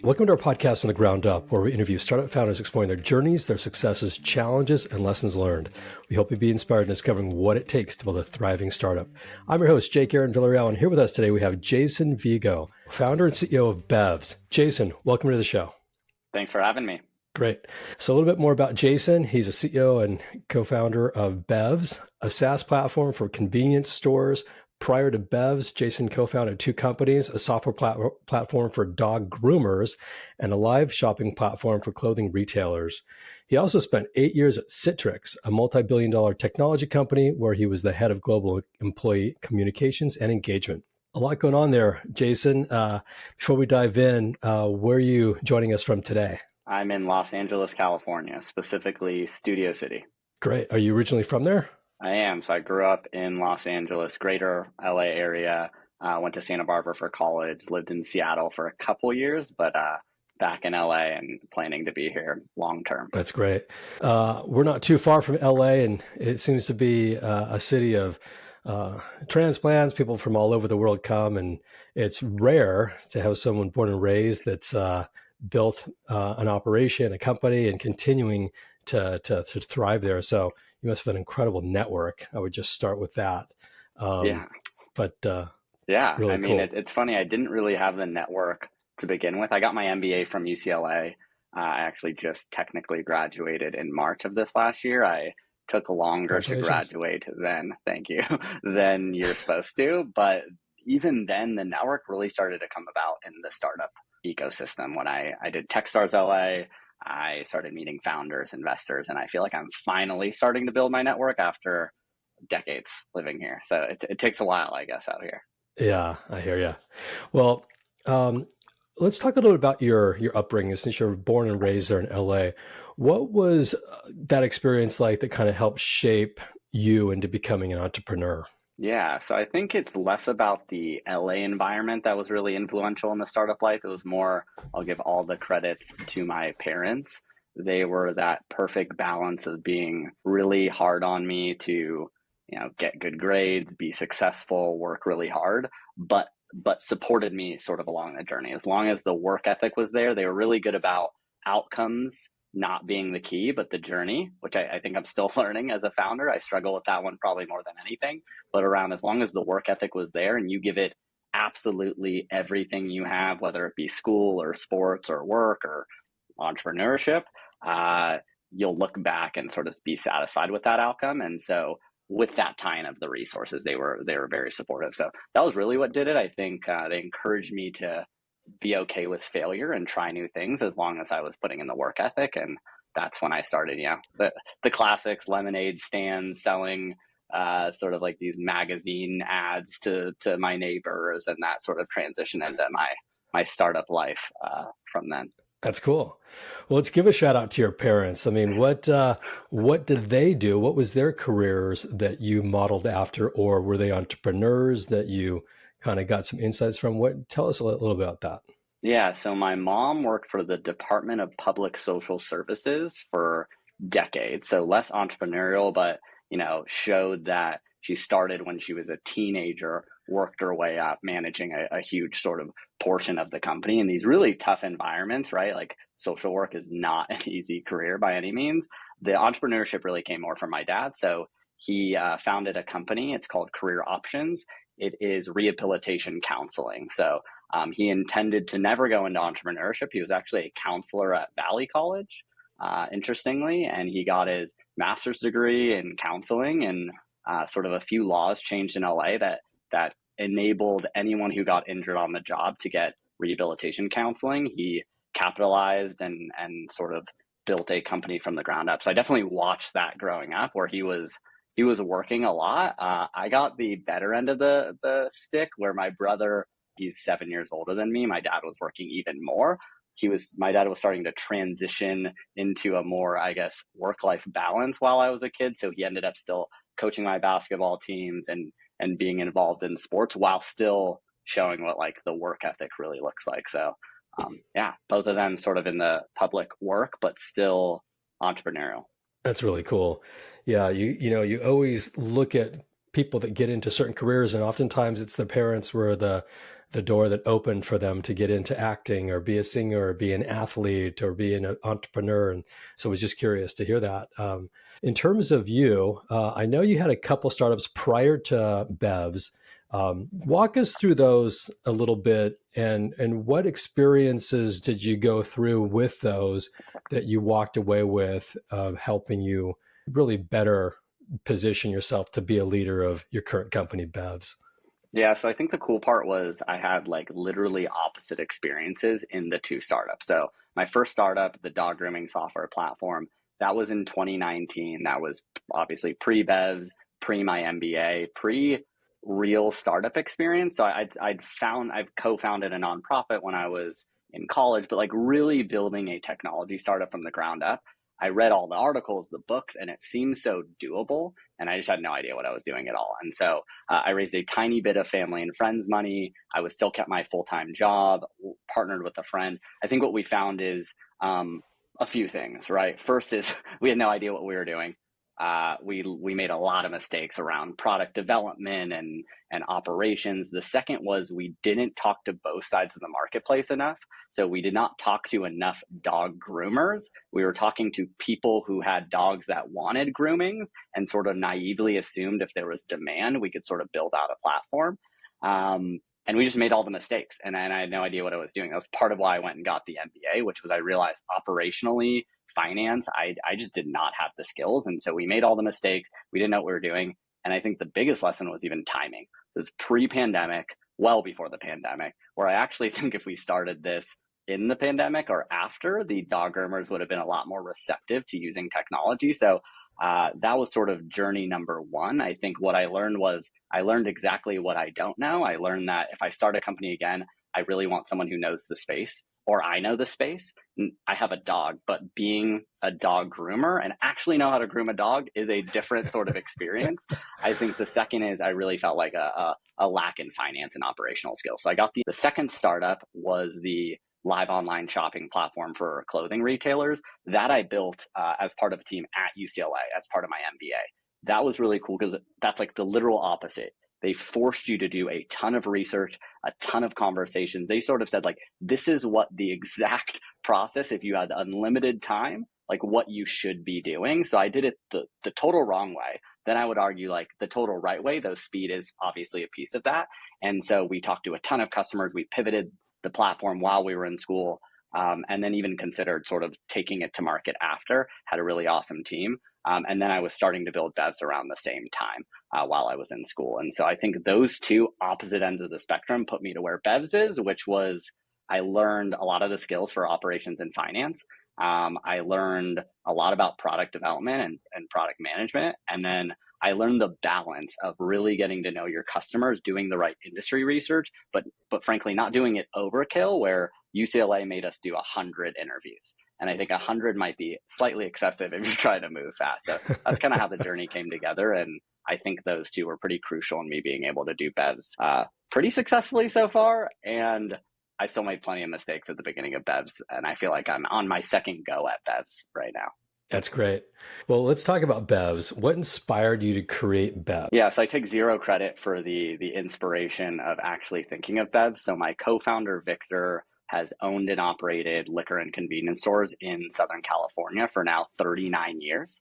Welcome to our podcast from the ground up, where we interview startup founders exploring their journeys, their successes, challenges, and lessons learned. We hope you'll be inspired in discovering what it takes to build a thriving startup. I'm your host, Jake Aaron Villarreal, and here with us today we have Jason Vego, founder and CEO of Bevz. Jason, welcome to the show. Thanks for having me. Great. So a little bit more about Jason. He's a CEO and co-founder of Bevz, a SaaS platform for convenience stores. Prior to Bevz, Jason co-founded two companies, a software platform for dog groomers and a live shopping platform for clothing retailers. He also spent 8 years at Citrix, a multi-billion-dollar technology company where he was the head of global employee communications and engagement. A lot going on there, Jason. Before we dive in, where are you joining us from today? I'm in Los Angeles, California, specifically Studio City. Great. Are you originally from there? I am. So I grew up in Los Angeles, greater LA area, went to Santa Barbara for college, lived in Seattle for a couple years, but back in LA and planning to be here long term. That's great. We're not too far from LA, and it seems to be a city of transplants. People from all over the world come, and it's rare to have someone born and raised that's built an operation, a company, and continuing to thrive there. So you must have an incredible network. I would just start with that. Yeah. Really I mean, cool. it's funny. I didn't really have the network to begin with. I got my MBA from UCLA. I actually just technically graduated in March of this last year. I took longer to graduate thank you, than you're supposed to. But even then, the network really started to come about in the startup ecosystem. When I did Techstars LA, I started meeting founders, investors, and I feel like I'm finally starting to build my network after decades living here. So it takes a while, I guess, out here. Yeah, I hear you. Well, let's talk a little bit about your upbringing. Since you're born and raised there in LA, what was that experience like that kind of helped shape you into becoming an entrepreneur? Yeah, so I think it's less about the LA environment that was really influential in the startup life. It was more, I'll give all the credits to my parents. They were that perfect balance of being really hard on me to, get good grades, be successful, work really hard, but supported me sort of along the journey. As long as the work ethic was there, they were really good about outcomes not being the key, but the journey, which I think I'm still learning as a founder. I struggle with that one probably more than anything, but around as long as the work ethic was there and you give it absolutely everything you have, whether it be school or sports or work or entrepreneurship, you'll look back and sort of be satisfied with that outcome. And so with that tie-in of the resources, they were very supportive. So that was really what did it. I think they encouraged me to be okay with failure and try new things as long as I was putting in the work ethic. And that's when I started, the classics, lemonade stands, selling sort of like these magazine ads to my neighbors, and that sort of transition into my startup life from then. That's cool. Well, let's give a shout out to your parents. I mean, what did they do? What was their careers that you modeled after, or were they entrepreneurs that you kind of got some insights from? Tell us a little bit about that. Yeah, so my mom worked for the Department of Public Social Services for decades. So less entrepreneurial, but showed that she started when she was a teenager, worked her way up, managing a huge sort of portion of the company in these really tough environments, right? Like social work is not an easy career by any means. The entrepreneurship really came more from my dad. So he founded a company. It's called Career Options. It is rehabilitation counseling. So he intended to never go into entrepreneurship. He was actually a counselor at Valley College, interestingly, and he got his master's degree in counseling, and sort of a few laws changed in LA that enabled anyone who got injured on the job to get rehabilitation counseling. He capitalized and sort of built a company from the ground up. So I definitely watched that growing up, where he was working a lot. I got the better end of the stick, where my brother, he's 7 years older than me. My dad was working even more. My dad was starting to transition into a more, I guess, work-life balance while I was a kid. So he ended up still coaching my basketball teams and being involved in sports while still showing what like the work ethic really looks like. So both of them sort of in the public work, but still entrepreneurial. That's really cool. Yeah, you always look at people that get into certain careers, and oftentimes it's the parents were the door that opened for them to get into acting or be a singer or be an athlete or be an entrepreneur. And so I was just curious to hear that. In terms of you, I know you had a couple startups prior to Bevz. Walk us through those a little bit, and what experiences did you go through with those that you walked away with of helping you really better position yourself to be a leader of your current company, Bevz? Yeah, so I think the cool part was I had like literally opposite experiences in the two startups. So my first startup, the dog grooming software platform, that was in 2019. That was obviously pre-Bevz, pre my MBA, pre real startup experience. So I've co-founded a nonprofit when I was in college, but like really building a technology startup from the ground up. I read all the articles, the books, and it seemed so doable. And I just had no idea what I was doing at all. And so I raised a tiny bit of family and friends money. I was still kept my full-time job, partnered with a friend. I think what we found is a few things, right? First is we had no idea what we were doing. We made a lot of mistakes around product development and operations. The second was we didn't talk to both sides of the marketplace enough. So we did not talk to enough dog groomers. We were talking to people who had dogs that wanted groomings and sort of naively assumed if there was demand, we could sort of build out a platform. And we just made all the mistakes, and I had no idea what I was doing. That was part of why I went and got the MBA, which was I realized operationally, finance, I just did not have the skills. And so we made all the mistakes. We didn't know what we were doing. And I think the biggest lesson was even timing. It was pre-pandemic, well before the pandemic, where I actually think if we started this in the pandemic or after, the dog groomers would have been a lot more receptive to using technology. So that was sort of journey number one. I think what I learned was I learned exactly what I don't know. I learned that if I start a company again, I really want someone who knows the space, or I know the space. I have a dog, but being a dog groomer and actually know how to groom a dog is a different sort of experience. I think the second is I really felt like a lack in finance and operational skills. So I got the second startup was the live online shopping platform for clothing retailers that I built as part of a team at UCLA as part of my MBA. That was really cool because that's like the literal opposite. They forced you to do a ton of research, a ton of conversations. They sort of said like, this is what the exact process, if you had unlimited time, like what you should be doing. So I did it the total wrong way. Then I would argue like the total right way, though speed is obviously a piece of that. And so we talked to a ton of customers. We pivoted the platform while we were in school, and then even considered sort of taking it to market after, had a really awesome team. And then I was starting to build Bevz around the same time while I was in school. And so I think those two opposite ends of the spectrum put me to where Bevz is, which was I learned a lot of the skills for operations and finance. I learned a lot about product development and product management. And then I learned the balance of really getting to know your customers, doing the right industry research, but frankly, not doing it overkill, where UCLA made us do 100 interviews. And I think 100 might be slightly excessive if you're trying to move fast. So that's kind of how the journey came together. And I think those two were pretty crucial in me being able to do Bevz pretty successfully so far. And I still made plenty of mistakes at the beginning of Bevz. And I feel like I'm on my second go at Bevz right now. That's great. Well, let's talk about Bevz. What inspired you to create Bevz? Yeah, so I take zero credit for the inspiration of actually thinking of Bevz. So my co-founder, Victor, has owned and operated liquor and convenience stores in Southern California for now 39 years.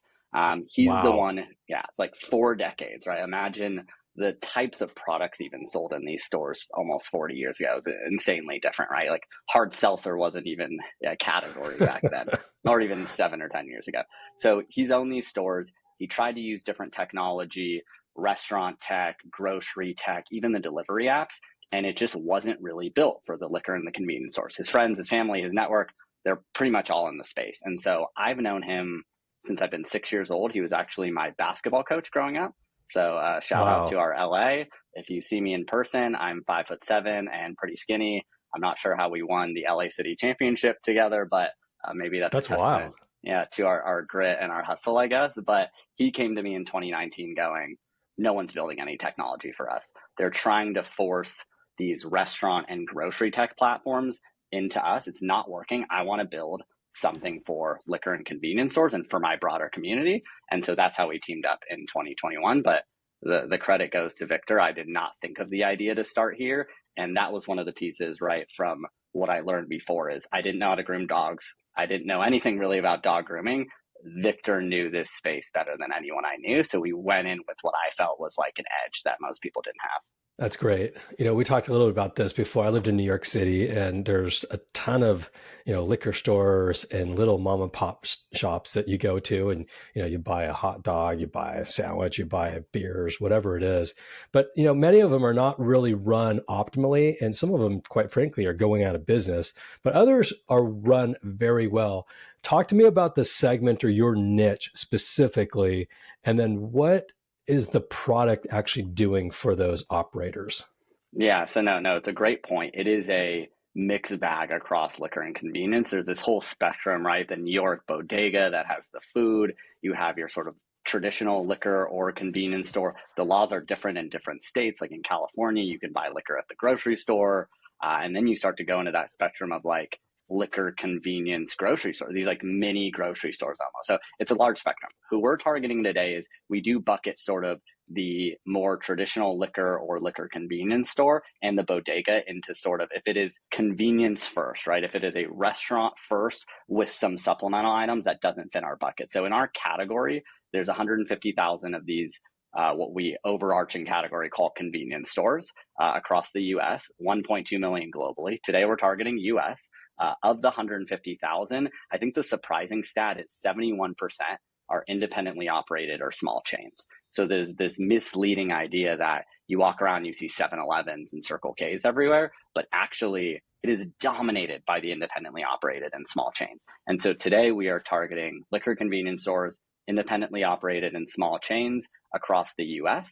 He's the one, it's like 4 decades, right? Imagine the types of products even sold in these stores almost 40 years ago. It was insanely different, right? Like hard seltzer wasn't even a category back then, or even 7 or 10 years ago. So he's owned these stores. He tried to use different technology, restaurant tech, grocery tech, even the delivery apps, and it just wasn't really built for the liquor and the convenience stores. His friends, his family, his network, they're pretty much all in the space. And so I've known him since I've been 6 years old. He was actually my basketball coach growing up. So shout out to our LA. If you see me in person, I'm 5'7" and pretty skinny. I'm not sure how we won the LA City Championship together, but maybe that's a testament, to our grit and our hustle, I guess. But he came to me in 2019 going, no one's building any technology for us. They're trying to force these restaurant and grocery tech platforms into us. It's not working. I want to build something for liquor and convenience stores and for my broader community. And so that's how we teamed up in 2021. But the credit goes to Victor. I did not think of the idea to start here. And that was one of the pieces, right, from what I learned before is I didn't know how to groom dogs. I didn't know anything really about dog grooming. Victor knew this space better than anyone I knew. So we went in with what I felt was like an edge that most people didn't have. That's great. We talked a little bit about this before. I lived in New York City, and there's a ton of, liquor stores and little mom and pop shops that you go to, and, you buy a hot dog, you buy a sandwich, you buy beers, whatever it is. But, many of them are not really run optimally. And some of them, quite frankly, are going out of business, but others are run very well. Talk to me about the segment or your niche specifically, and then what is the product actually doing for those operators? Yeah, so no, it's a great point. It is a mixed bag across liquor and convenience. There's this whole spectrum, right? The New York bodega that has the food. You have your sort of traditional liquor or convenience store. The laws are different in different states. Like in California, you can buy liquor at the grocery store. And then you start to go into that spectrum of like liquor convenience grocery store, these like mini grocery stores almost. So it's a large spectrum. Who we're targeting today is we do bucket sort of the more traditional liquor or liquor convenience store and the bodega into sort of, if it is convenience first, right? If it is a restaurant first with some supplemental items, that doesn't fit our bucket. So in our category, there's 150,000 of these what we overarching category call convenience stores across the US, 1.2 million globally. Today we're targeting US. Of the 150,000, I think the surprising stat is 71% are independently operated or small chains. So there's this misleading idea that you walk around, you see 7-Elevens and Circle Ks everywhere, but actually it is dominated by the independently operated and small chains. And so today we are targeting liquor convenience stores, independently operated and small chains across the US.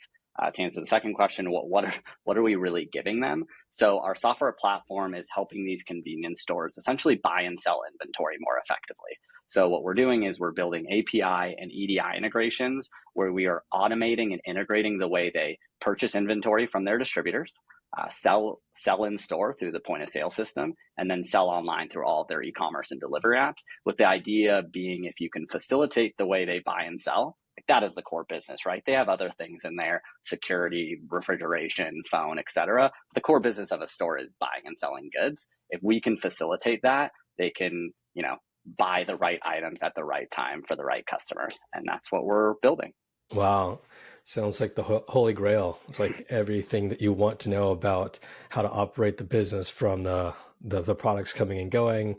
To answer the second question, what are we really giving them? So our software platform is helping these convenience stores essentially buy and sell inventory more effectively. So what we're doing is we're building API and EDI integrations where we are automating and integrating the way they purchase inventory from their distributors, sell in store through the point of sale system, and then sell online through all of their e-commerce and delivery apps, with the idea being if you can facilitate the way they buy and sell, that is the core business, right? They have other things in there, security, refrigeration, phone, etc. The core business of a store is buying and selling goods. If we can facilitate that, they can, buy the right items at the right time for the right customers. And that's what we're building. Wow. Sounds like the holy grail. It's like everything that you want to know about how to operate the business, from the products coming and going,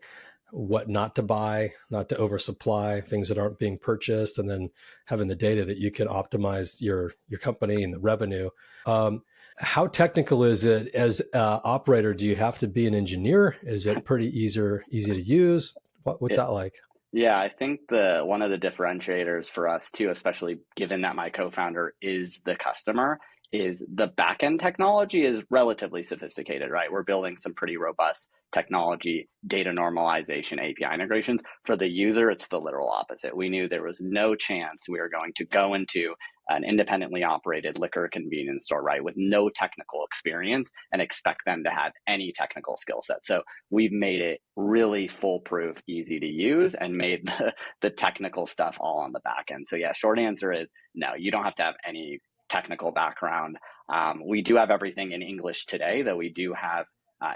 what not to buy, not to oversupply, things that aren't being purchased, and then having the data that you can optimize your company and the revenue. How technical is it as an operator? Do you have to be an engineer? Is it pretty easy to use? What's that like? Yeah, I think one of the differentiators for us too, especially given that my co-founder is the customer, is the backend technology is relatively sophisticated, right? We're building some pretty robust technology, data normalization, API integrations. For the user, it's the literal opposite. We knew there was no chance we were going to go into an independently operated liquor convenience store, right, with no technical experience and expect them to have any technical skill set. So we've made it really foolproof, easy to use, and made the technical stuff all on the back end. So yeah, short answer is no, you don't have to have any technical background. We do have everything in English today, though we do have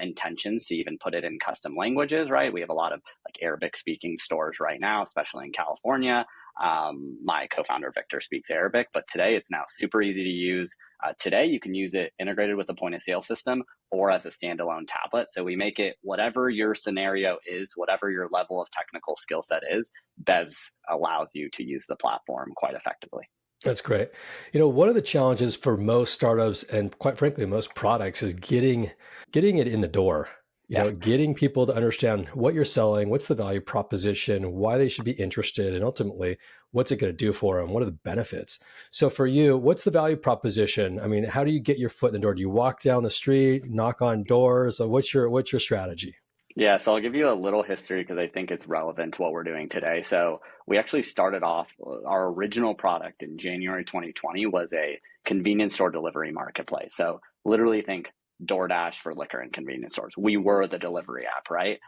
intentions to even put it in custom languages, right? We have a lot of like Arabic speaking stores right now, especially in California. My co-founder Victor speaks Arabic, but today it's now super easy to use. Today you can use it integrated with a point of sale system or as a standalone tablet. So we make it whatever your scenario is, whatever your level of technical skill set is, Bevz allows you to use the platform quite effectively. That's great. One of the challenges for most startups and quite frankly, most products is getting it in the door, getting people to understand what you're selling, what's the value proposition, why they should be interested, and ultimately, what's it going to do for them? What are the benefits? So for you, what's the value proposition? I mean, how do you get your foot in the door? Do you walk down the street, knock on doors? What's your strategy? Yeah, so I'll give you a little history because I think it's relevant to what we're doing today. So we actually started off, our original product in January 2020 was a convenience store delivery marketplace. So literally think DoorDash for liquor and convenience stores. We were the delivery app, right?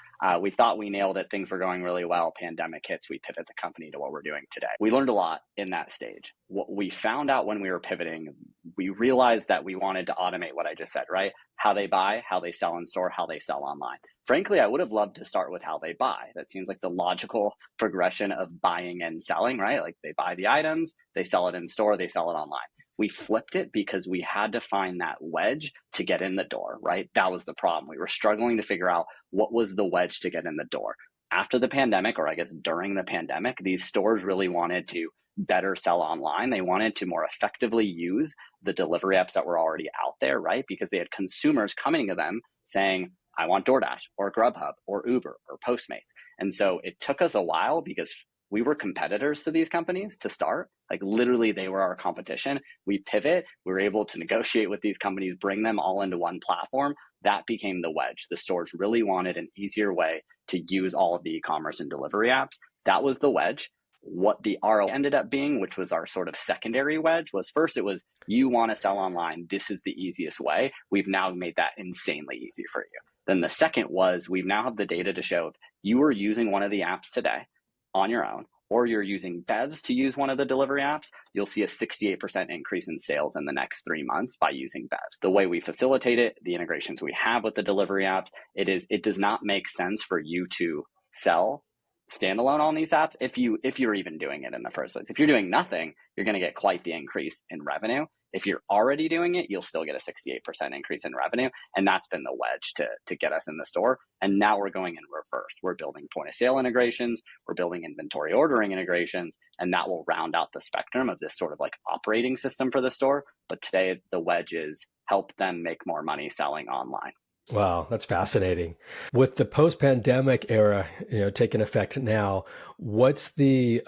We thought we nailed it. Things were going really well. Pandemic hits. We pivot the company to what we're doing today. We learned a lot in that stage. What we found out when we were pivoting, we realized that we wanted to automate what I just said, right? How they buy, how they sell in store, how they sell online. Frankly, I would have loved to start with how they buy. That seems like the logical progression of buying and selling, right? Like they buy the items, they sell it in store, they sell it online. We flipped it because we had to find that wedge to get in the door, right? That was the problem. We were struggling to figure out what was the wedge to get in the door. After the pandemic, or I guess during the pandemic, these stores really wanted to better sell online. They wanted to more effectively use the delivery apps that were already out there, right? Because they had consumers coming to them saying, I want DoorDash or Grubhub or Uber or Postmates. And so it took us a while because we were competitors to these companies to start. Like literally they were our competition. We pivot, we were able to negotiate with these companies, bring them all into one platform. That became the wedge. The stores really wanted an easier way to use all of the e-commerce and delivery apps. That was the wedge. What the ROI ended up being, which was our sort of secondary wedge, was first it was, you want to sell online, this is the easiest way. We've now made that insanely easy for you. Then the second was, we now have the data to show if you are using one of the apps today on your own, or you're using Bevz to use one of the delivery apps, you'll see a 68% increase in sales in the next 3 months by using Bevz. The way we facilitate it, the integrations we have with the delivery apps, it does not make sense for you to sell standalone on these apps if you're even doing it in the first place. If you're doing nothing, you're going to get quite the increase in revenue. If you're already doing it, you'll still get a 68% increase in revenue. And that's been the wedge to get us in the store. And now we're going in reverse. We're building point of sale integrations. We're building inventory ordering integrations. And that will round out the spectrum of this sort of like operating system for the store. But today the wedge is help them make more money selling online. Wow, that's fascinating. With the post-pandemic era, taking effect now, what's the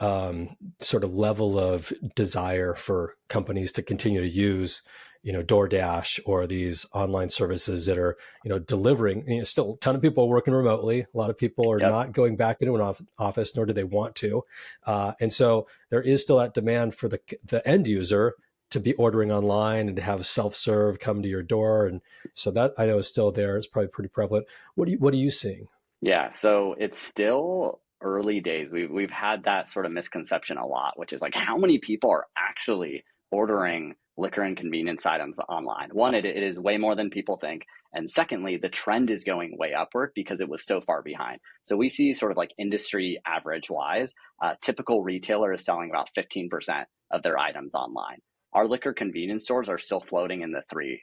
sort of level of desire for companies to continue to use, DoorDash or these online services that are, delivering? Still a ton of people are working remotely. A lot of people are not going back into an office, nor do they want to. And so there is still that demand for the end user to be ordering online and to have self-serve come to your door. And so that I know is still there. It's probably pretty prevalent. What are you seeing? Yeah, so it's still early days. We've had that sort of misconception a lot, which is like how many people are actually ordering liquor and convenience items online. One, it is way more than people think. And secondly, the trend is going way upward because it was so far behind. So we see sort of like industry average wise, typical retailer is selling about 15% of their items online. Our liquor convenience stores are still floating in the 3%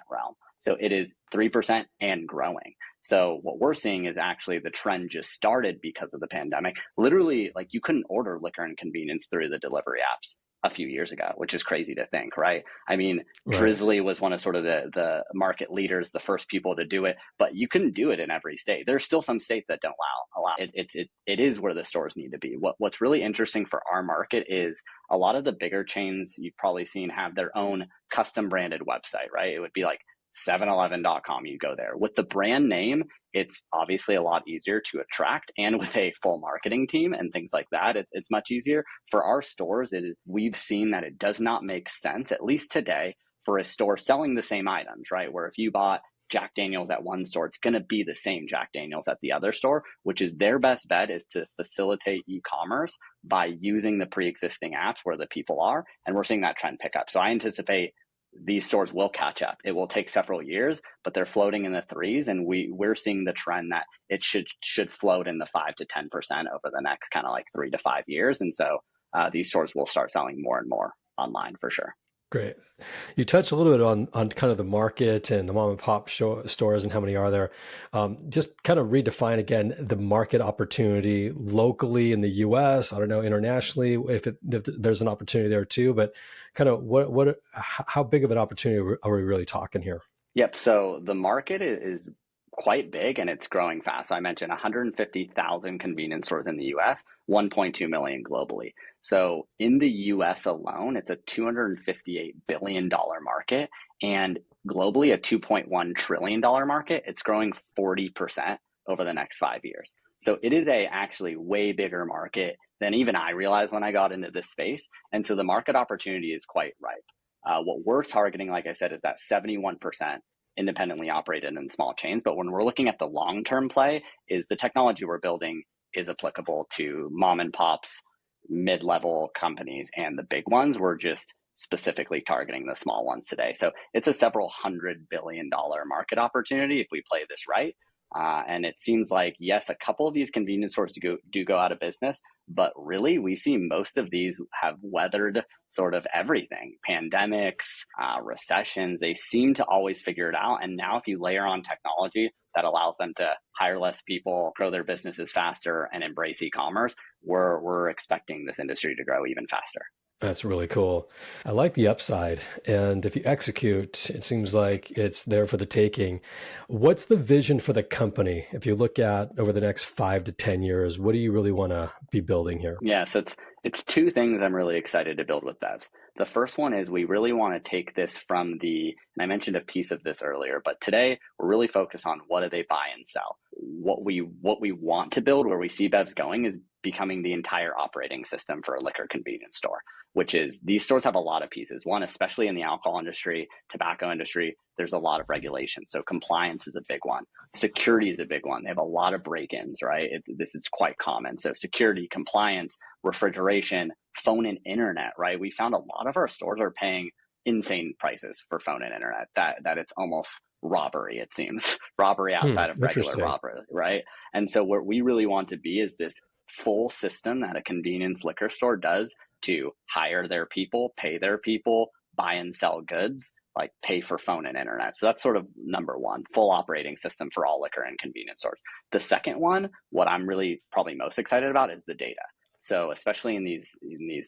realm. So it is 3% and growing. So what we're seeing is actually the trend just started because of the pandemic. Literally, like you couldn't order liquor and convenience through the delivery apps a few years ago, which is crazy to think, right? I mean, right. Drizzly was one of sort of the market leaders, the first people to do it, but you couldn't do it in every state. There's still some states that don't allow it. It is where the stores need to be. What's really interesting for our market is a lot of the bigger chains you've probably seen have their own custom branded website, right? It would be like 711.com, you go there. With the brand name, it's obviously a lot easier to attract, and with a full marketing team and things like that, it's much easier. For our stores, we've seen that it does not make sense, at least today, for a store selling the same items, right? Where if you bought Jack Daniels at one store, it's going to be the same Jack Daniels at the other store, which is their best bet is to facilitate e-commerce by using the pre-existing apps where the people are. And we're seeing that trend pick up. So I anticipate these stores will catch up. It will take several years, but they're floating in the threes, and we're seeing the trend that it should float in the 5 to 10% over the next kind of like 3 to 5 years. And so these stores will start selling more and more online for sure. Great. You touched a little bit on kind of the market and the mom and pop stores and how many are there. Just kind of redefine again the market opportunity locally in the U.S. I don't know, internationally, if there's an opportunity there too, but kind of how big of an opportunity are we really talking here? Yep. So the market is quite big and it's growing fast. So I mentioned 150,000 convenience stores in the US, 1.2 million globally. So in the US alone, it's a $258 billion market, and globally a $2.1 trillion market. It's growing 40% over the next 5 years. So it is actually way bigger market than even I realized when I got into this space. And so the market opportunity is quite ripe. What we're targeting, like I said, is that 71% independently operated in small chains. But when we're looking at the long-term play, is the technology we're building is applicable to mom and pops, mid-level companies, and the big ones. We're just specifically targeting the small ones today. So it's a several $100 billion market opportunity if we play this right. And it seems like, yes, a couple of these convenience stores do go out of business, but really we see most of these have weathered sort of everything, pandemics, recessions. They seem to always figure it out. And now if you layer on technology that allows them to hire less people, grow their businesses faster, and embrace e-commerce, we're expecting this industry to grow even faster. That's really cool. I like the upside. And if you execute, it seems like it's there for the taking. What's the vision for the company? If you look at over the next 5 to 10 years, what do you really want to be building here? Yeah, so it's two things I'm really excited to build with Bevz. The first one is we really want to take this from and I mentioned a piece of this earlier, but today we're really focused on what do they buy and sell. What we want to build, where we see Bevz going, is becoming the entire operating system for a liquor convenience store, which is these stores have a lot of pieces. One, especially in the alcohol industry, tobacco industry, there's a lot of regulations. So compliance is a big one. Security is a big one. They have a lot of break-ins, right? This is quite common. So security, compliance, refrigeration, phone and internet, right? We found a lot of our stores are paying insane prices for phone and internet, that it's almost robbery, it seems. Robbery outside of regular robbery, right? And so what we really want to be is this full system that a convenience liquor store does to hire their people, pay their people, buy and sell goods, like pay for phone and internet. So that's sort of number one, full operating system for all liquor and convenience stores. The second one, what I'm really probably most excited about, is the data. So especially in these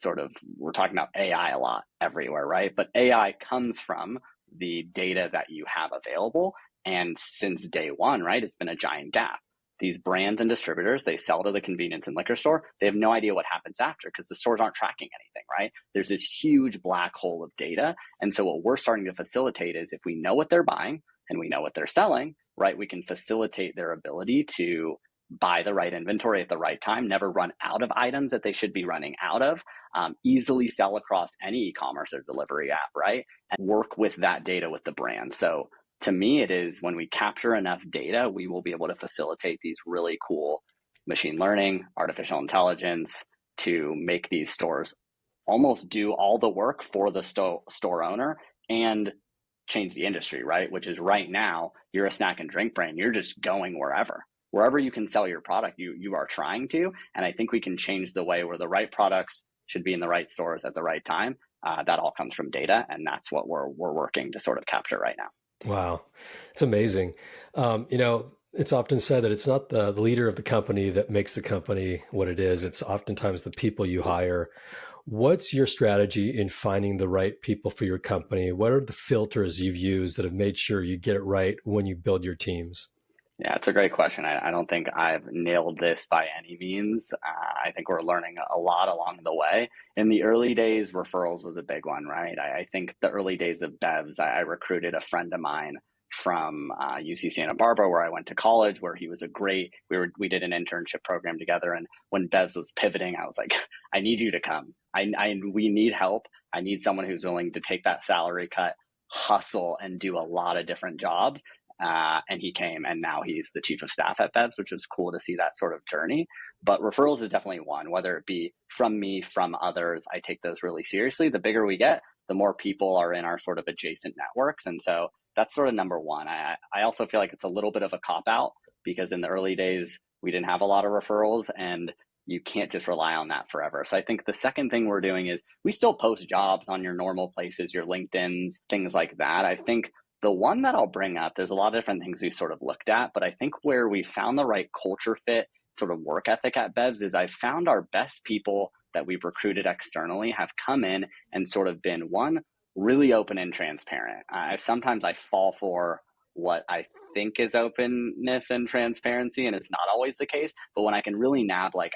sort of, we're talking about AI a lot everywhere, right? But AI comes from the data that you have available. And since day one, right, it's been a giant gap. These brands and distributors, they sell to the convenience and liquor store. They have no idea what happens after because the stores aren't tracking anything, right? There's this huge black hole of data. And so what we're starting to facilitate is, if we know what they're buying and we know what they're selling, right, we can facilitate their ability to buy the right inventory at the right time, never run out of items that they should be running out of, easily sell across any e-commerce or delivery app, right? And work with that data with the brand. So to me, it is when we capture enough data, we will be able to facilitate these really cool machine learning, artificial intelligence to make these stores almost do all the work for the store owner and change the industry, right? Which is right now, you're a snack and drink brand. You're just going wherever you can sell your product, you are trying to. And I think we can change the way where the right products should be in the right stores at the right time. That all comes from data. And that's what we're working to sort of capture right now. Wow. It's amazing. It's often said that it's not the leader of the company that makes the company what it is. It's oftentimes the people you hire. What's your strategy in finding the right people for your company? What are the filters you've used that have made sure you get it right when you build your teams? Yeah, it's a great question. I don't think I've nailed this by any means. I think we're learning a lot along the way. In the early days, referrals was a big one, right? I think the early days of Bevz, I recruited a friend of mine from UC Santa Barbara, where I went to college, where he was we did an internship program together. And when Bevz was pivoting, I was like, I need you to come. We need help. I need someone who's willing to take that salary cut, hustle, and do a lot of different jobs. And he came, and now he's the chief of staff at Bevz, which was cool to see that sort of journey. But referrals is definitely one, whether it be from me, from others. I take those really seriously. The bigger we get, the more people are in our sort of adjacent networks. And so that's sort of number one. I also feel like it's a little bit of a cop-out, because in the early days, we didn't have a lot of referrals, and you can't just rely on that forever. So I think the second thing we're doing is we still post jobs on your normal places, your LinkedIns, things like that. I think the one that I'll bring up, there's a lot of different things we sort of looked at, but I think where we found the right culture fit, sort of work ethic at Bevz, is I found our best people that we've recruited externally have come in and sort of been, one, really open and transparent. Sometimes I fall for what I think is openness and transparency, and it's not always the case, but when I can really nab like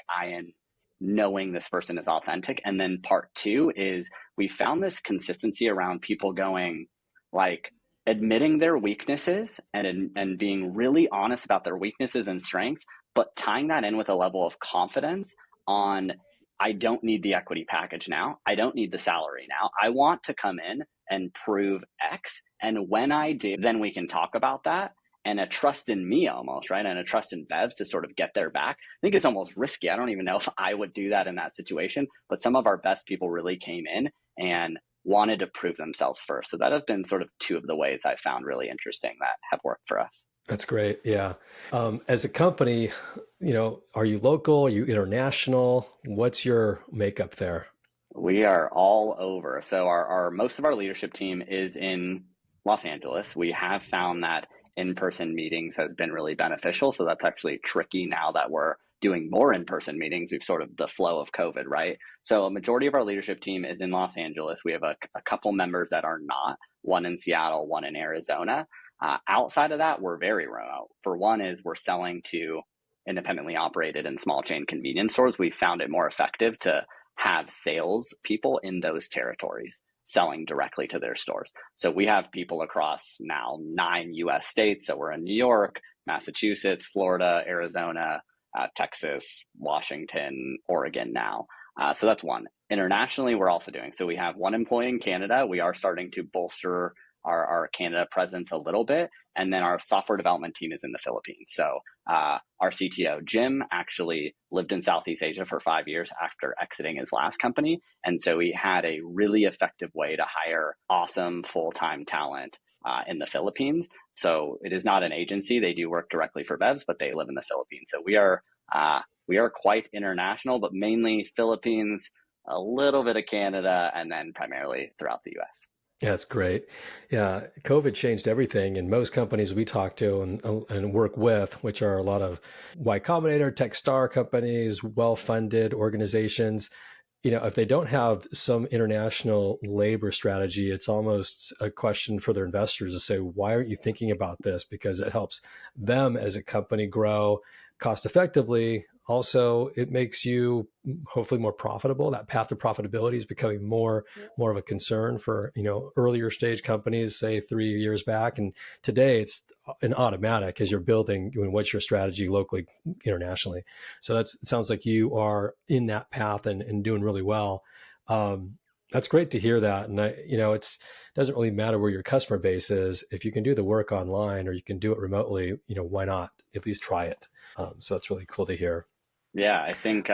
knowing this person is authentic. And then part two is we found this consistency around people going like, admitting their weaknesses and being really honest about their weaknesses and strengths, but tying that in with a level of confidence on, I don't need the equity package now. I don't need the salary now. I want to come in and prove X. And when I do, then we can talk about that. And a trust in me almost, right? And a trust in Bevz to sort of get their back. I think it's almost risky. I don't even know if I would do that in that situation, but some of our best people really came in and wanted to prove themselves first. So that have been sort of two of the ways I found really interesting that have worked for us. That's great. Yeah. As a company, are you local? Are you international? What's your makeup there? We are all over. So our most of our leadership team is in Los Angeles. We have found that in-person meetings has been really beneficial. So that's actually tricky now that we're doing more in-person meetings. We've sort of the flow of COVID, right? So a majority of our leadership team is in Los Angeles. We have a couple members that are not, one in Seattle, one in Arizona. Outside of that, we're very remote. For one is we're selling to independently operated and small chain convenience stores. We found it more effective to have sales people in those territories selling directly to their stores. So we have people across now 9 US states. So we're in New York, Massachusetts, Florida, Arizona, Texas, Washington, Oregon now. So that's one. Internationally, we're also doing. So we have one employee in Canada. We are starting to bolster our Canada presence a little bit. And then our software development team is in the Philippines. So our CTO, Jim, actually lived in Southeast Asia for 5 years after exiting his last company. And so he had a really effective way to hire awesome full-time talent in the Philippines. So it is not an agency. They do work directly for Bevz, but they live in the Philippines. So we are quite international, but mainly Philippines, a little bit of Canada, and then primarily throughout the US. Yeah, that's great. Yeah, COVID changed everything, and most companies we talk to and work with, which are a lot of Y Combinator, Techstar companies, well-funded organizations, if they don't have some international labor strategy, it's almost a question for their investors to say, why aren't you thinking about this? Because it helps them as a company grow cost effectively. Also, it makes you hopefully more profitable. That path to profitability is becoming more of a concern for earlier stage companies, say 3 years back, and today it's an automatic as you're building. What's your strategy locally, internationally? So it sounds like you are in that path and doing really well. That's great to hear that, and it doesn't really matter where your customer base is. If you can do the work online or you can do it remotely, why not at least try it? So that's really cool to hear. Yeah, I think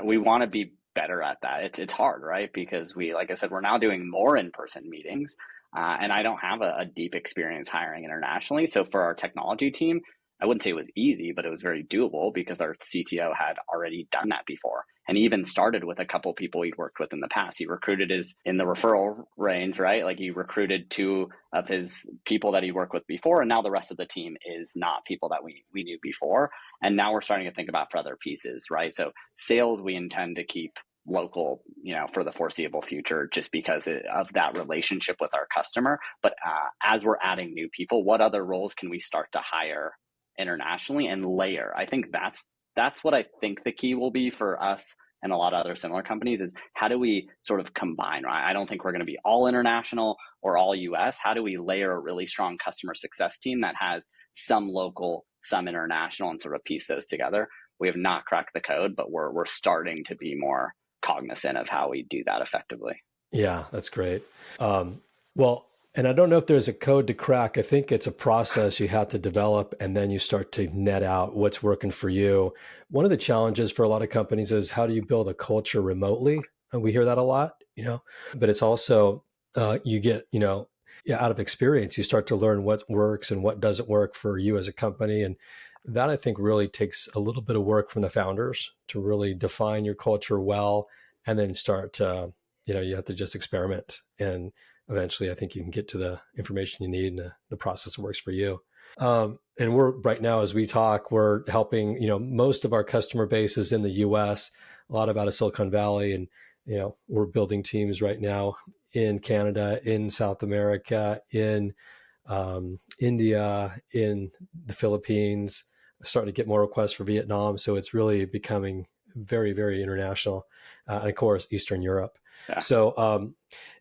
we want to be better at that. It's hard, right? Because like I said, we're now doing more in-person meetings, and I don't have a deep experience hiring internationally. So for our technology team, I wouldn't say it was easy, but it was very doable because our CTO had already done that before. And he even started with a couple people he'd worked with in the past. He recruited in the referral range, right? Like he recruited 2 of his people that he worked with before, and now the rest of the team is not people that we knew before. And now we're starting to think about for other pieces, right? So sales, we intend to keep local, for the foreseeable future, just because of that relationship with our customer. But as we're adding new people, what other roles can we start to hire internationally and layer? I think that's what I think the key will be for us and a lot of other similar companies is how do we sort of combine, right? I don't think we're going to be all international or all US. How do we layer a really strong customer success team that has some local, some international, and sort of piece those together? We have not cracked the code, but we're starting to be more cognizant of how we do that effectively. Yeah, that's great. Well, and I don't know if there's a code to crack. I think it's a process you have to develop, and then you start to net out what's working for you. One of the challenges for a lot of companies is how do you build a culture remotely? And we hear that a lot, but it's also, you get, out of experience, you start to learn what works and what doesn't work for you as a company. And that I think really takes a little bit of work from the founders to really define your culture well, and then start to, you have to just experiment, and eventually I think you can get to the information you need and the process that works for you. And we're right now, as we talk, we're helping, most of our customer base is in the US, a lot of out of Silicon Valley. And, we're building teams right now in Canada, in South America, in India, in the Philippines, starting to get more requests for Vietnam. So it's really becoming very, very international. And of course, Eastern Europe. Yeah. So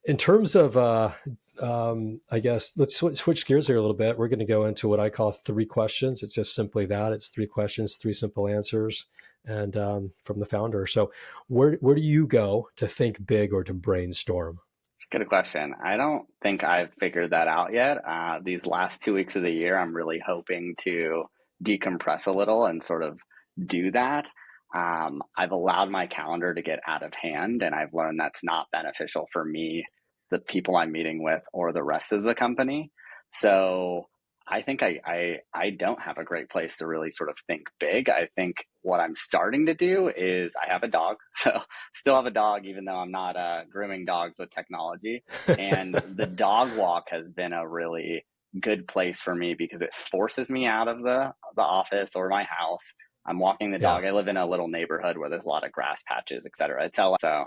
in terms of, I guess, let's switch gears here a little bit. We're going to go into what I call 3 questions. It's just simply that. It's 3 questions, 3 simple answers, and from the founder. So where do you go to think big or to brainstorm? It's a good question. I don't think I've figured that out yet. These last 2 weeks of the year, I'm really hoping to decompress a little and sort of do that. I've allowed my calendar to get out of hand, and I've learned that's not beneficial for me, the people I'm meeting with, or the rest of the company. So I think I don't have a great place to really sort of think big. I think what I'm starting to do is I have a dog. So still have a dog, even though I'm not grooming dogs with technology. And the dog walk has been a really good place for me because it forces me out of the office or my house. I'm walking the Yeah. dog. I live in a little neighborhood where there's a lot of grass patches, et cetera. It's LA, so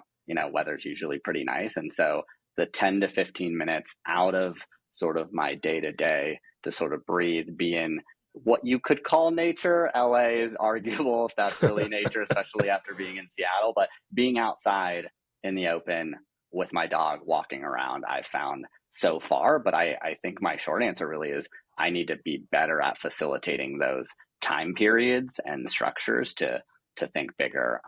weather's usually pretty nice, and so the 10 to 15 minutes out of sort of my day to day to sort of breathe, be in what you could call nature. LA is arguable if that's really nature, especially after being in Seattle, but being outside in the open with my dog walking around, I've found so far. But I think my short answer really is I need to be better at facilitating those time periods and structures to think bigger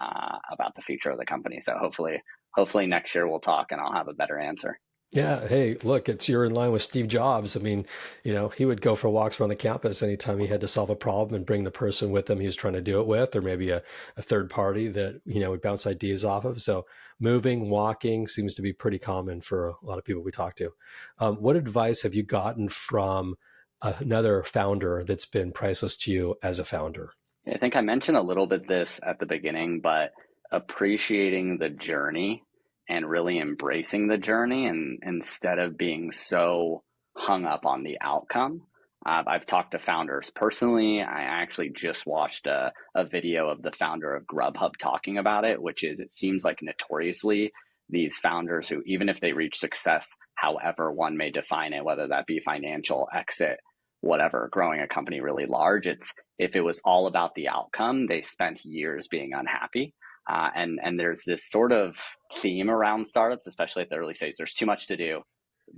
about the future of the company. So hopefully next year we'll talk and I'll have a better answer. Yeah. Hey, look, you're in line with Steve Jobs. I mean, he would go for walks around the campus anytime he had to solve a problem and bring the person with him he was trying to do it with, or maybe a third party that, would bounce ideas off of. So moving, walking seems to be pretty common for a lot of people we talk to. What advice have you gotten from another founder that's been priceless to you as a founder? I think I mentioned a little bit this at the beginning, but appreciating the journey and really embracing the journey, and instead of being so hung up on the outcome. I've talked to founders personally. I actually just watched a video of the founder of Grubhub talking about it, which is, it seems like notoriously these founders who, even if they reach success, however one may define it, whether that be financial exit, whatever, growing a company really large, it's, if it was all about the outcome, they spent years being unhappy. And there's this sort of theme around startups, especially at the early stage. There's too much to do.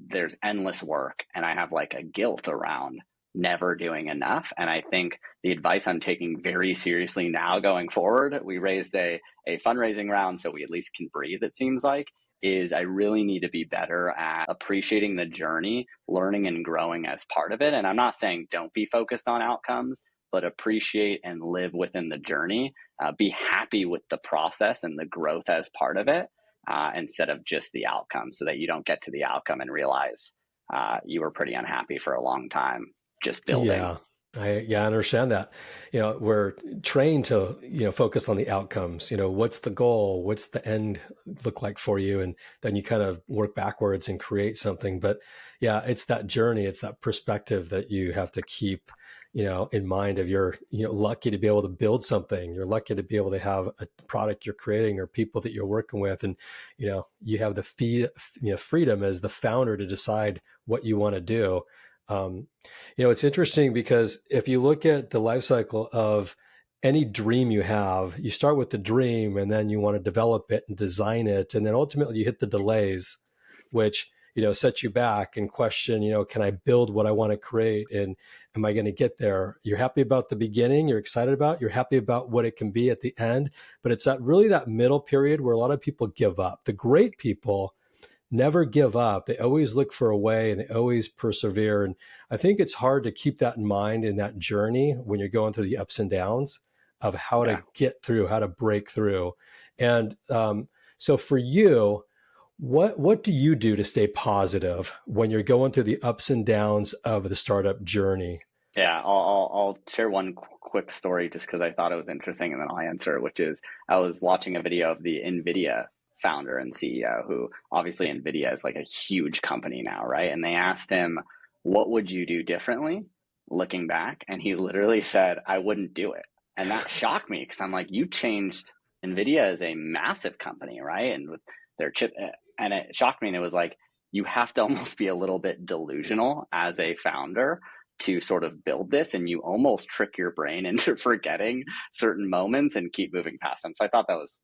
There's endless work. And I have like a guilt around never doing enough. And I think the advice I'm taking very seriously now going forward, we raised a fundraising round so we at least can breathe, it seems like, is I really need to be better at appreciating the journey, learning and growing as part of it. And I'm not saying don't be focused on outcomes, but appreciate and live within the journey. Be happy with the process and the growth as part of it, instead of just the outcome, so that you don't get to the outcome and realize you were pretty unhappy for a long time just building. Yeah. I understand that. We're trained to, focus on the outcomes. What's the goal? What's the end look like for you? And then you kind of work backwards and create something. But yeah, it's that journey, it's that perspective that you have to keep, in mind of you're, lucky to be able to build something. You're lucky to be able to have a product you're creating or people that you're working with. And, you have the freedom as the founder to decide what you want to do. It's interesting because if you look at the life cycle of any dream you have, you start with the dream and then you want to develop it and design it. And then ultimately you hit the delays, which, set you back and question, can I build what I want to create? And am I going to get there? You're happy about the beginning, you're excited about, you're happy about what it can be at the end. But it's that middle period where a lot of people give up. The great people never give up. They always look for a way and they always persevere. And I think it's hard to keep that in mind in that journey when you're going through the ups and downs of how Yeah. to get through, how to break through. And so for you, what do you do to stay positive when you're going through the ups and downs of the startup journey? Yeah, I'll share one quick story just because I thought it was interesting, and then I'll answer it, which is I was watching a video of the NVIDIA founder and CEO, who obviously NVIDIA is like a huge company now, right? And they asked him, what would you do differently looking back? And he literally said, I wouldn't do it. And that shocked me because I'm like, you changed. NVIDIA is a massive company, right? And with their chip, and it shocked me. And it was like, you have to almost be a little bit delusional as a founder to sort of build this, and you almost trick your brain into forgetting certain moments and keep moving past them. So I thought that was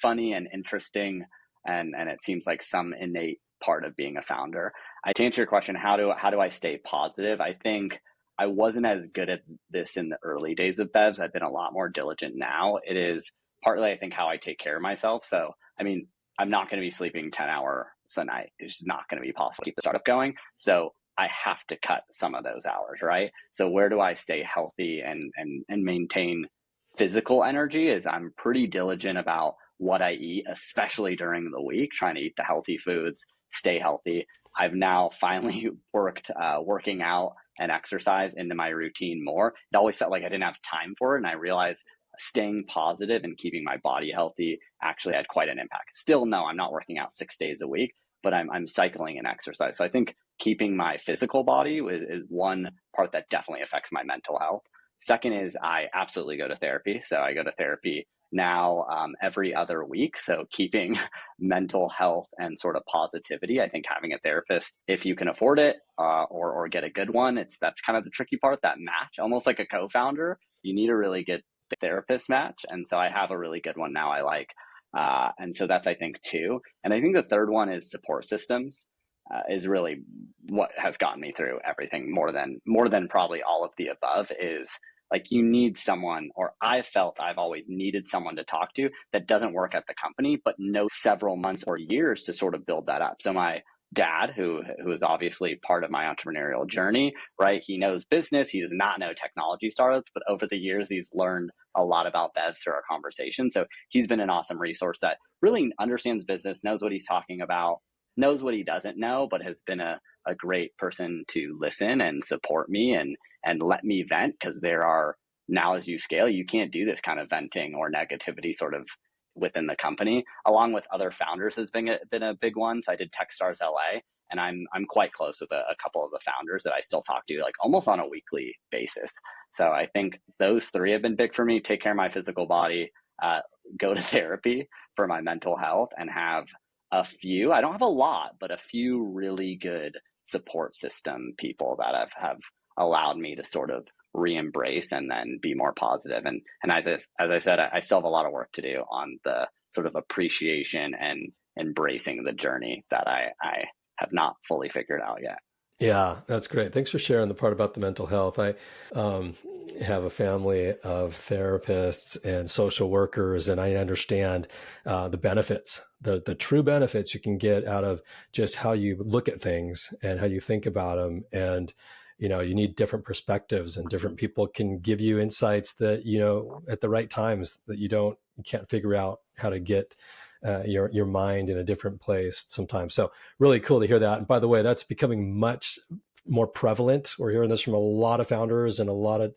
funny and interesting, and it seems like some innate part of being a founder. To answer your question, how do I stay positive? I think I wasn't as good at this in the early days of Bevz. I've been a lot more diligent now. It is partly, I think, how I take care of myself. So, I mean, I'm not going to be sleeping 10-hour hours a night. It's just not going to be possible to keep the startup going. So I have to cut some of those hours, right? So where do I stay healthy and maintain physical energy is I'm pretty diligent about what I eat, especially during the week, trying to eat the healthy foods, stay healthy. I've now finally worked working out and exercise into my routine more. It always felt like I didn't have time for it. And I realized staying positive and keeping my body healthy actually had quite an impact. Still, no, I'm not working out 6 days a week, but I'm cycling and exercise. So I think keeping my physical body is one part that definitely affects my mental health. Second is I absolutely go to therapy. So I go to therapy now every other week. So keeping mental health and sort of positivity, I think having a therapist, if you can afford it or get a good one, that's kind of the tricky part, that match, almost like a co-founder. You need a really good therapist match. And so I have a really good one now I like. And so that's, I think, two. And I think the third one is support systems. Is really what has gotten me through everything more than probably all of the above. Is like you need someone, or I felt I've always needed someone to talk to that doesn't work at the company, but knows several months or years to sort of build that up. So my dad, who is obviously part of my entrepreneurial journey, right? He knows business. He does not know technology startups, but over the years, he's learned a lot about Bevz through our conversation. So he's been an awesome resource that really understands business, knows what he's talking about, knows what he doesn't know, but has been a great person to listen and support me and let me vent, because there are, now as you scale, you can't do this kind of venting or negativity sort of within the company. Along with other founders has been a big one. So I did Techstars LA, and I'm quite close with a couple of the founders that I still talk to like almost on a weekly basis. So I think those three have been big for me. Take care of my physical body, go to therapy for my mental health, and have a few, I don't have a lot, but a few really good support system people that have allowed me to sort of re-embrace and then be more positive. And as I said, I still have a lot of work to do on the sort of appreciation and embracing the journey that I have not fully figured out yet. Yeah, that's great. Thanks for sharing the part about the mental health. I have a family of therapists and social workers, and I understand the benefits, the true benefits you can get out of just how you look at things and how you think about them. And, you need different perspectives, and different people can give you insights that, at the right times that you can't figure out how to get your mind in a different place sometimes. So really cool to hear that. And by the way, that's becoming much more prevalent. We're hearing this from a lot of founders and a lot of,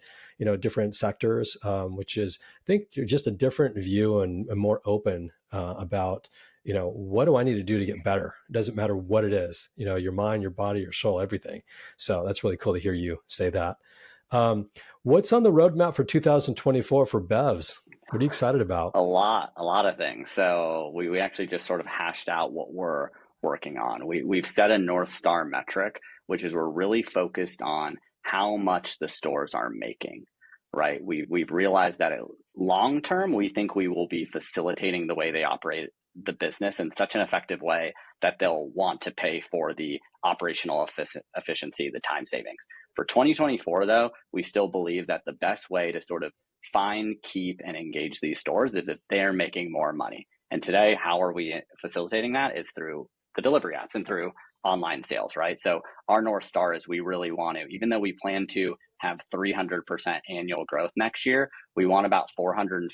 different sectors, which is, I think, just a different view and more open about, what do I need to do to get better? It doesn't matter what it is, your mind, your body, your soul, everything. So that's really cool to hear you say that. What's on the roadmap for 2024 for Bevz? What are you excited about? A lot of things. So we actually just sort of hashed out what we're working on. We've set a North Star metric, which is we're really focused on how much the stores are making, right? We've realized that long term, we think we will be facilitating the way they operate the business in such an effective way that they'll want to pay for the operational efficiency, the time savings. For 2024, though, we still believe that the best way to sort of find, keep, and engage these stores is if they're making more money. And today, how are we facilitating that? Is through the delivery apps and through online sales, right? So our North Star is we really want to, even though we plan to have 300% annual growth next year, we want about 450%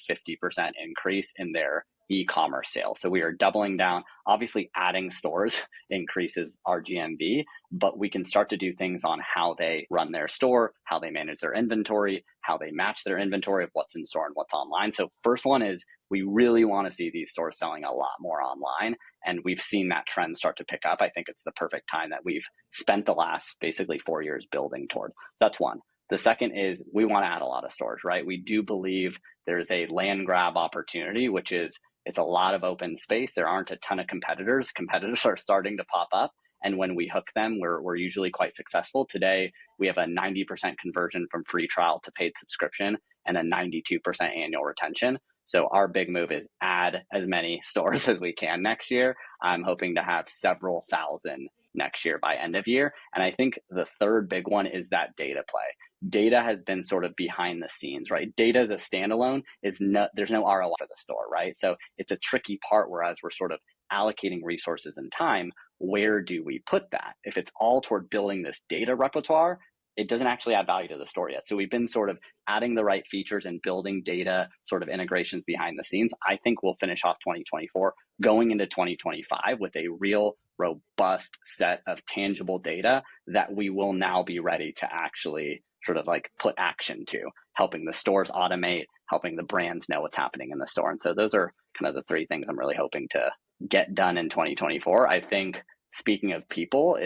increase in their e-commerce sales. So we are doubling down. Obviously, adding stores increases our GMV, but we can start to do things on how they run their store, how they manage their inventory, how they match their inventory of what's in store and what's online. So first one is we really want to see these stores selling a lot more online. And we've seen that trend start to pick up. I think it's the perfect time that we've spent the last basically 4 years building toward. That's one. The second is we want to add a lot of stores, right? We do believe there's a land grab opportunity, which is it's a lot of open space. There aren't a ton of competitors. Competitors are starting to pop up. And when we hook them, we're usually quite successful. Today, we have a 90% conversion from free trial to paid subscription and a 92% annual retention. So our big move is add as many stores as we can next year. I'm hoping to have several thousand next year by end of year. And I think the third big one is that data play. Data has been sort of behind the scenes, right? Data as a standalone there's no ROI for the store, right? So it's a tricky part, whereas we're sort of allocating resources and time, where do we put that? If it's all toward building this data repertoire, it doesn't actually add value to the store yet. So we've been sort of adding the right features and building data sort of integrations behind the scenes. I think we'll finish off 2024 going into 2025 with a real robust set of tangible data that we will now be ready to actually sort of like put action to, helping the stores automate, helping the brands know what's happening in the store. And so those are kind of the three things I'm really hoping to get done in 2024. I think, speaking of people,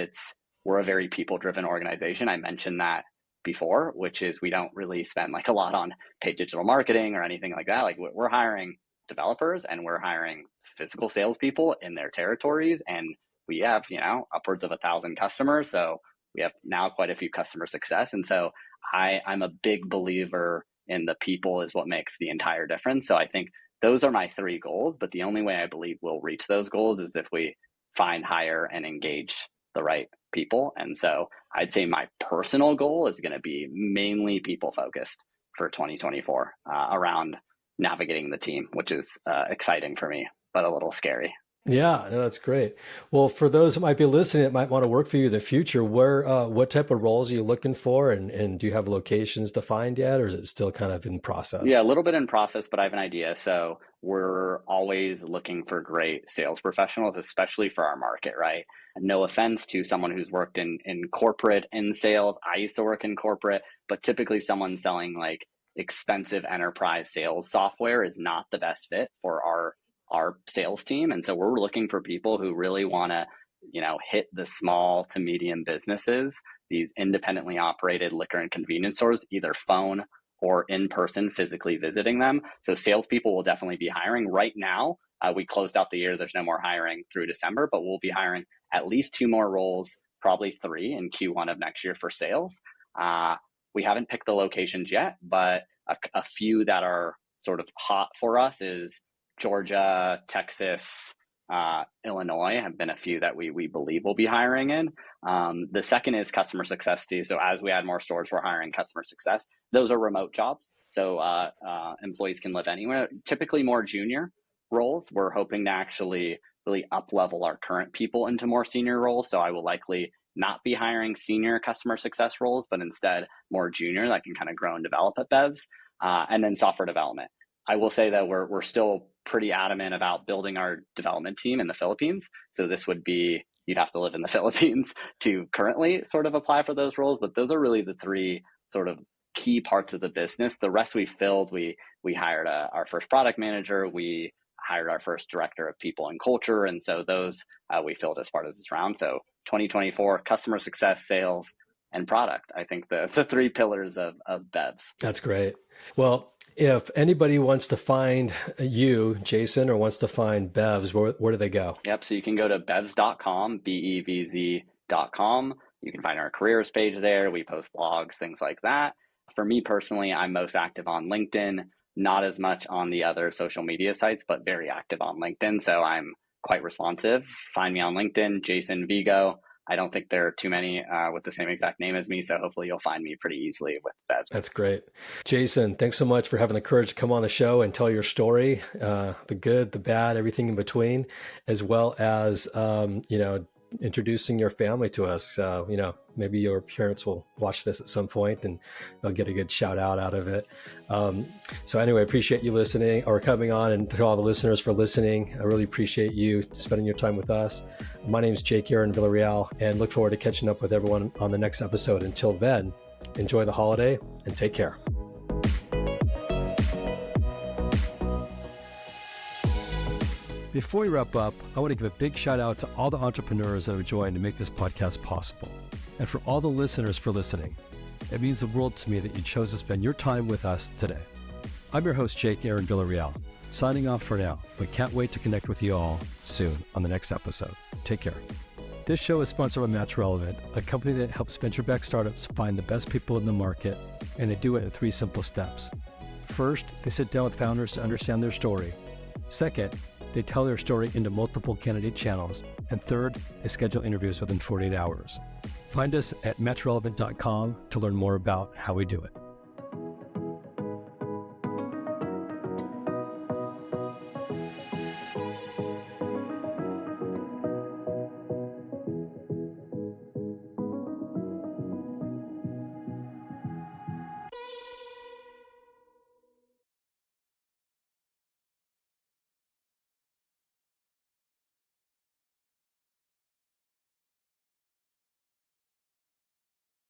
we're a very people-driven organization. I mentioned that before, which is we don't really spend like a lot on paid digital marketing or anything like that. Like, we're hiring developers and we're hiring physical salespeople in their territories, and we have, upwards of 1,000 customers. So we have now quite a few customer success. And so I'm a big believer in the people is what makes the entire difference. So I think those are my three goals, but the only way I believe we'll reach those goals is if we find, hire, and engage the right people. And so I'd say my personal goal is going to be mainly people focused for 2024 around navigating the team, which is exciting for me, but a little scary. Yeah, no, that's great. Well, for those that might be listening that might want to work for you in the future, what type of roles are you looking for? And do you have locations defined yet, or is it still kind of in process? Yeah, a little bit in process, but I have an idea. So we're always looking for great sales professionals, especially for our market, right? No offense to someone who's worked in corporate in sales. I used to work in corporate, but typically someone selling like expensive enterprise sales software is not the best fit for our sales team. And so we're looking for people who really want to, hit the small to medium businesses, these independently operated liquor and convenience stores, either phone or in person, physically visiting them. So salespeople will definitely be hiring. Right now, we closed out the year. There's no more hiring through December, but we'll be hiring at least 2 more roles, probably 3 in Q1 of next year for sales. We haven't picked the locations yet, but a few that are sort of hot for us is Georgia, Texas, Illinois have been a few that we believe we'll be hiring in. The second is customer success too. So as we add more stores, we're hiring customer success. Those are remote jobs. So employees can live anywhere, typically more junior roles. We're hoping to actually really up level our current people into more senior roles. So I will likely not be hiring senior customer success roles, but instead more junior that can kind of grow and develop at Bevz. And then software development. I will say that we're still pretty adamant about building our development team in the Philippines. So this would be, you'd have to live in the Philippines to currently sort of apply for those roles. But those are really the 3 sort of key parts of the business. The rest we filled. We hired our first product manager. We hired our first director of people and culture. And so those we filled as part of this round. So 2024, customer success, sales, and product. I think the 3 pillars of Bevz. That's great. Well, if anybody wants to find you, Jason, or wants to find Bevz, where do they go? Yep. So you can go to bevz.com, BEVZ.com. You can find our careers page there. We post blogs, things like that. For me personally, I'm most active on LinkedIn, not as much on the other social media sites, but very active on LinkedIn. So I'm quite responsive. Find me on LinkedIn, Jason Vego. I don't think there are too many with the same exact name as me, so hopefully you'll find me pretty easily with Bevz. That's great. Jason, thanks so much for having the courage to come on the show and tell your story, the good, the bad, everything in between, as well as, introducing your family to us. Maybe your parents will watch this at some point and they'll get a good shout out of it. So anyway, I appreciate you listening or coming on, and to all the listeners for listening. I really appreciate you spending your time with us. My name is Jake here in Villarreal, and look forward to catching up with everyone on the next episode. Until then, enjoy the holiday and take care. Before we wrap up, I want to give a big shout out to all the entrepreneurs that have joined to make this podcast possible, and for all the listeners for listening. It means the world to me that you chose to spend your time with us today. I'm your host, Jake Aaron Villarreal, signing off for now, but can't wait to connect with you all soon on the next episode. Take care. This show is sponsored by Match Relevant, a company that helps venture-backed startups find the best people in the market, and they do it in 3 simple steps. First, they sit down with founders to understand their story. Second, they tell their story into multiple candidate channels. And third, they schedule interviews within 48 hours. Find us at matchrelevant.com to learn more about how we do it.